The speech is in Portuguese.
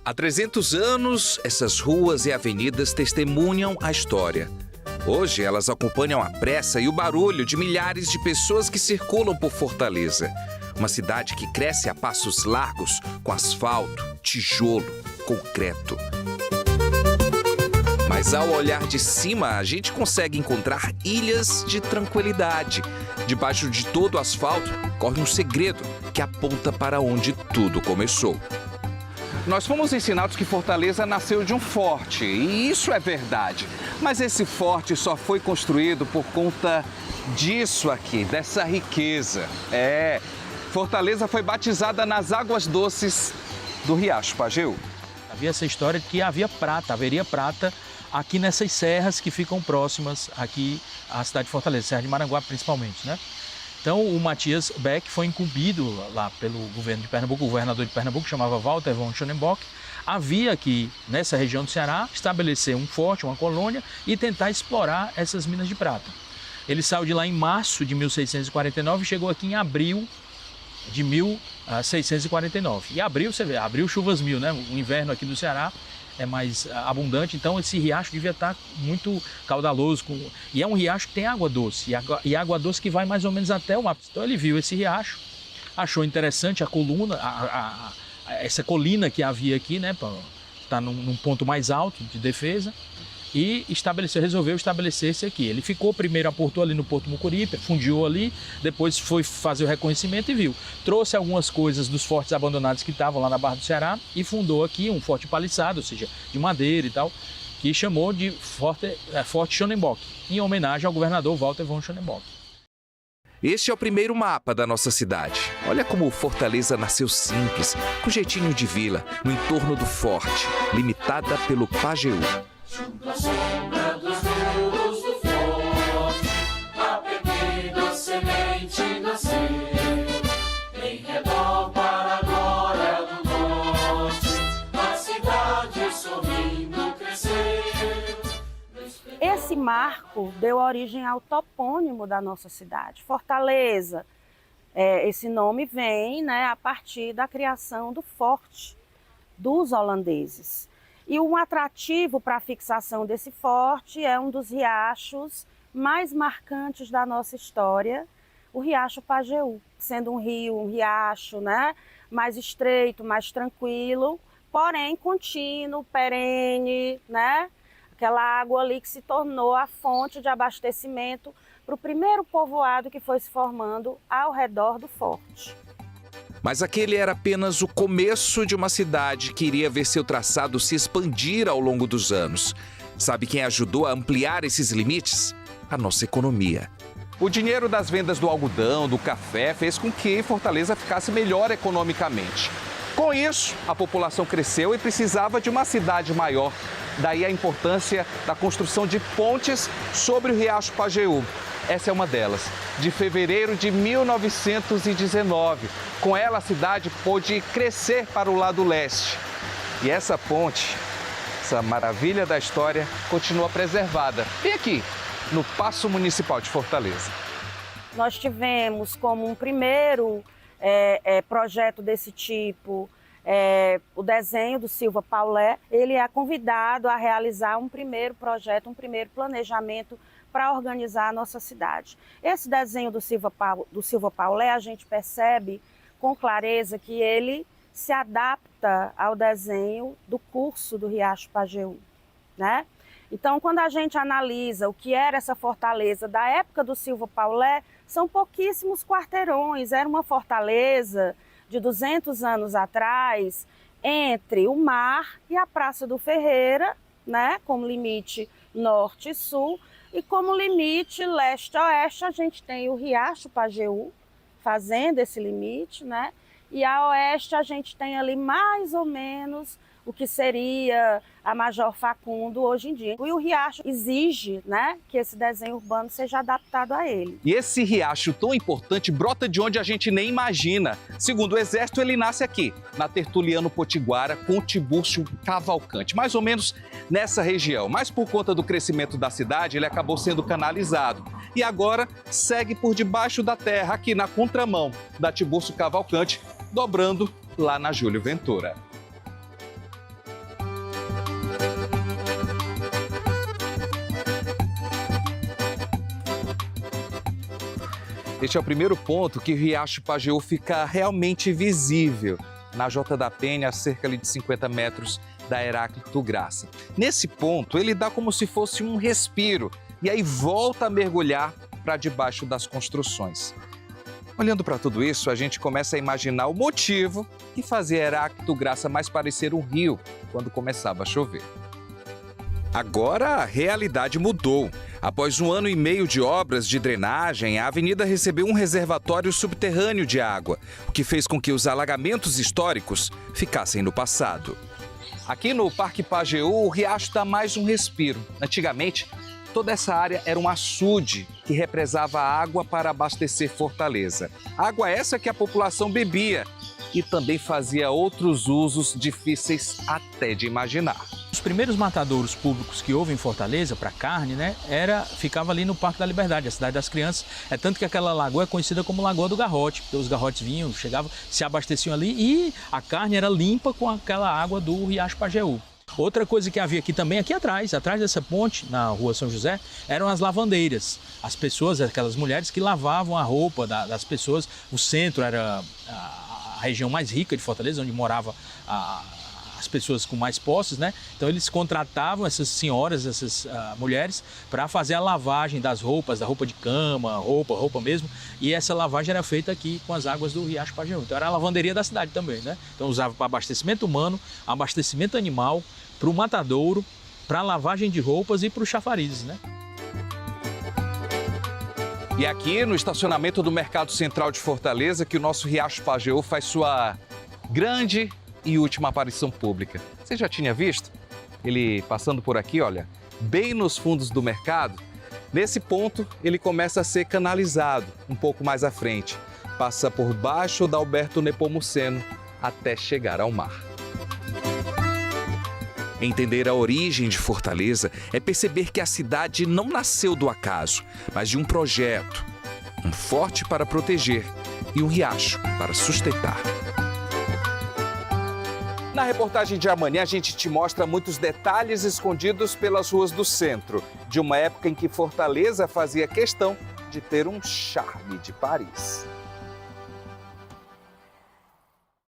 Há 300 anos, essas ruas e avenidas testemunham a história. Hoje, elas acompanham a pressa e o barulho de milhares de pessoas que circulam por Fortaleza. Uma cidade que cresce a passos largos, com asfalto, tijolo, concreto. Mas ao olhar de cima, a gente consegue encontrar ilhas de tranquilidade. Debaixo de todo o asfalto, corre um segredo que aponta para onde tudo começou. Nós fomos ensinados que Fortaleza nasceu de um forte, e isso é verdade. Mas esse forte só foi construído por conta disso aqui, dessa riqueza. Fortaleza foi batizada nas águas doces do Riacho Pajeú. Havia essa história de que haveria prata aqui nessas serras que ficam próximas aqui à cidade de Fortaleza, Serra de Maranguá principalmente, né? Então, o Matias Beck foi incumbido lá pelo governo de Pernambuco, o governador de Pernambuco, chamava Walter von Schonenbock. Havia aqui, nessa região do Ceará, estabelecer um forte, uma colônia e tentar explorar essas minas de prata. Ele saiu de lá em março de 1649 e chegou aqui em abril de 1649. E abril, você vê, abril chuvas mil, né? O inverno aqui do Ceará é mais abundante, então esse riacho devia estar muito caudaloso. E é um riacho que tem água doce, e água doce que vai mais ou menos até o ápice. Então ele viu esse riacho, achou interessante a coluna, essa colina que havia aqui, né, está num ponto mais alto de defesa, e resolveu estabelecer-se aqui. Ele aportou ali no Porto Mucuripe, fundiu ali, depois foi fazer o reconhecimento e viu. Trouxe algumas coisas dos fortes abandonados que estavam lá na Barra do Ceará e fundou aqui um forte paliçado, ou seja, de madeira e tal, que chamou de Forte Schonenbock, em homenagem ao governador Walter von Schonenbock. Este é o primeiro mapa da nossa cidade. Olha como Fortaleza nasceu simples, com jeitinho de vila, no entorno do forte, limitada pelo Pajeú. Junto à sombra dos muros do forte, a pequena semente nasceu, em redor para a glória do norte, a cidade sorrindo cresceu. Esse marco deu origem ao topônimo da nossa cidade, Fortaleza. Esse nome vem, né, a partir da criação do forte dos holandeses. E um atrativo para a fixação desse forte é um dos riachos mais marcantes da nossa história, o Riacho Pajeú. Sendo um rio, um riacho, né, mais estreito, mais tranquilo, porém contínuo, perene, né? Aquela água ali que se tornou a fonte de abastecimento para o primeiro povoado que foi se formando ao redor do forte. Mas aquele era apenas o começo de uma cidade que iria ver seu traçado se expandir ao longo dos anos. Sabe quem ajudou a ampliar esses limites? A nossa economia. O dinheiro das vendas do algodão, do café, fez com que Fortaleza ficasse melhor economicamente. Com isso, a população cresceu e precisava de uma cidade maior. Daí a importância da construção de pontes sobre o Riacho Pajeú. Essa é uma delas, de fevereiro de 1919. Com ela, a cidade pôde crescer para o lado leste. E essa ponte, essa maravilha da história, continua preservada. E aqui, no Paço Municipal de Fortaleza. Nós tivemos como um primeiro projeto desse tipo, o desenho do Silva Paulé. Ele é convidado a realizar um primeiro projeto, um primeiro planejamento para organizar a nossa cidade. Esse desenho do Silva Paulé, a gente percebe com clareza que ele se adapta ao desenho do curso do Riacho Pajeú, né? Então, quando a gente analisa o que era essa fortaleza da época do Silva Paulé, são pouquíssimos quarteirões. Era uma fortaleza de 200 anos atrás, entre o mar e a Praça do Ferreira, né, como limite norte e sul, e como limite leste-oeste a gente tem o Riacho Pajeú, fazendo esse limite, né? E a oeste a gente tem ali mais ou menos o que seria a Major Facundo hoje em dia. E o riacho exige, né, que esse desenho urbano seja adaptado a ele. E esse riacho tão importante brota de onde a gente nem imagina. Segundo o Exército, ele nasce aqui, na Tertuliano Potiguara, com Tibúrcio Cavalcante, mais ou menos nessa região. Mas por conta do crescimento da cidade, ele acabou sendo canalizado. E agora segue por debaixo da terra, aqui na contramão da Tibúrcio Cavalcante, dobrando lá na Júlio Ventura. Este é o primeiro ponto que o Riacho Pajeú fica realmente visível, na Jota da Penha, a cerca de 50 metros da Heráclito Graça. Nesse ponto, ele dá como se fosse um respiro e aí volta a mergulhar para debaixo das construções. Olhando para tudo isso, a gente começa a imaginar o motivo que fazia Heráclito Graça mais parecer um rio quando começava a chover. Agora a realidade mudou. Após 1 ano e meio de obras de drenagem, a avenida recebeu um reservatório subterrâneo de água, o que fez com que os alagamentos históricos ficassem no passado. Aqui no Parque Pajeú, o riacho dá mais um respiro. Antigamente, toda essa área era um açude que represava água para abastecer Fortaleza. Água essa que a população bebia e também fazia outros usos difíceis até de imaginar. Os primeiros matadouros públicos que houve em Fortaleza para carne, né, ficava ali no Parque da Liberdade, a cidade das crianças. É tanto que aquela lagoa é conhecida como Lagoa do Garrote, porque os garrotes vinham, chegavam, se abasteciam ali e a carne era limpa com aquela água do Riacho Pajeú. Outra coisa que havia aqui também, aqui atrás dessa ponte, na Rua São José, eram as lavandeiras. As pessoas, aquelas mulheres que lavavam a roupa das pessoas. O centro era a região mais rica de Fortaleza, onde moravam as pessoas com mais posses, né? Então eles contratavam essas senhoras, essas mulheres, para fazer a lavagem das roupas, da roupa de cama, roupa mesmo. E essa lavagem era feita aqui com as águas do Riacho Pajeú. Então era a lavanderia da cidade também, né? Então usava para abastecimento humano, abastecimento animal, para o matadouro, para a lavagem de roupas e para os chafarizes, né? E aqui no estacionamento do Mercado Central de Fortaleza que o nosso Riacho Pajeú faz sua grande e última aparição pública. Você já tinha visto? Ele passando por aqui, olha, bem nos fundos do mercado. Nesse ponto, ele começa a ser canalizado um pouco mais à frente. Passa por baixo da Alberto Nepomuceno até chegar ao mar. Entender a origem de Fortaleza é perceber que a cidade não nasceu do acaso, mas de um projeto. Um forte para proteger e um riacho para sustentar. Na reportagem de amanhã, a gente te mostra muitos detalhes escondidos pelas ruas do centro, de uma época em que Fortaleza fazia questão de ter um charme de Paris.